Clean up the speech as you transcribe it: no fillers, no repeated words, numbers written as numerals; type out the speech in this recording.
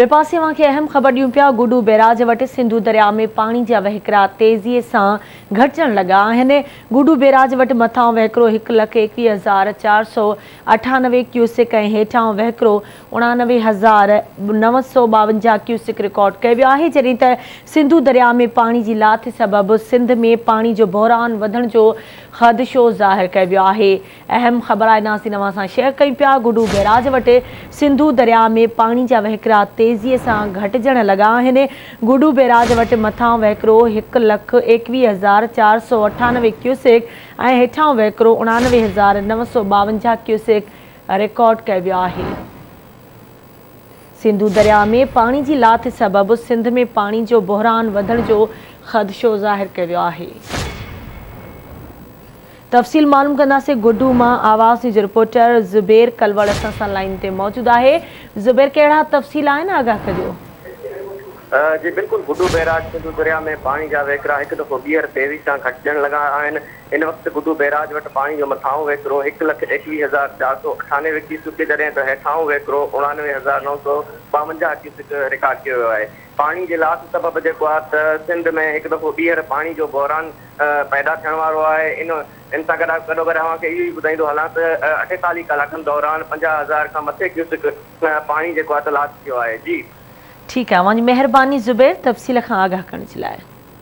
ॿिए पासे खे अहम ख़बर ॾियूं पिया। गुडू बैराज वटि सिंधु दरिया में पाणी जा वहिकिरा तेज़ीअ सां घटिजण लॻा आहिनि। गुडू बैराज वटि मथां वहिकिरो 1,21,498 क्यूसिक ऐं हेठां वहिकिरो 89,952 क्यूसिक रिकॉर्ड कयो वियो आहे, जॾहिं त सिंधु दरिया में पाणी जी लाथ सबबि सिंध में पाणी जो बहिरान वधण जो ख़दशो ज़ाहिर कयो वियो आहे। अहम ख़बर आहे नासिन अवां सां शेयर कयूं पिया। गुडू बैराज वटि सिंधु दरिया में पाणी जा वहिकिरा तेज़ीअ सां घटिजण लॻा आहिनि। गुडू बैराज वटि मथां वहिकिरो 1,21,498 क्यूसिक ऐं हेठां वहिकिरो 89,952 क्यूसिक रिकॉर्ड कयो वियो आहे। सिंधु दरिया में पाणी जी लाथ सबबि सिंध में पाणी जो बहिरान वधण जो ख़दशो ज़ाहिर कयो वियो आहे। तफ़सील मालूम कंदासीं गुडू मां। आवाज़ न्यूज़ रिपोर्टर ज़ुबैर कलवड़ असां सां लाइन ते मौजूदु आहे। ज़ुबैर, कहिड़ा तफ़सील आहिनि, आगाह कजो। जी बिल्कुल, गुडू बैराज सिंधु दरिया में पानी जा वहिकिरा हिकु दफ़ो ॿीहर तेज़ी सां घटिजण लॻा आहिनि। इन वक़्तु गुडू बैराज वटि पाणी जो मथां वहिकिरो 1,21,498 क्यूसिक, जॾहिं त हेठां वहिकिरो 89,952 क्यूसिक रिकॉर्ड कयो वियो आहे। पाणी जे लाथ सबबि जेको आहे त सिंध में हिकु दफ़ो ॿीहर पाणी जो बहिरान पैदा थियण वारो आहे। इन सां गॾो गॾु अव्हांखे इहो ई ॿुधाईंदो हलां त 48 कलाकनि दौरान 50,000 खां मथे क्यूसिक पाणी जेको आहे त लाथ थियो आहे। जी ठीकु आहे, महिरबानी ज़ुबैर तफ़सील खां आगाह करण जे लाइ।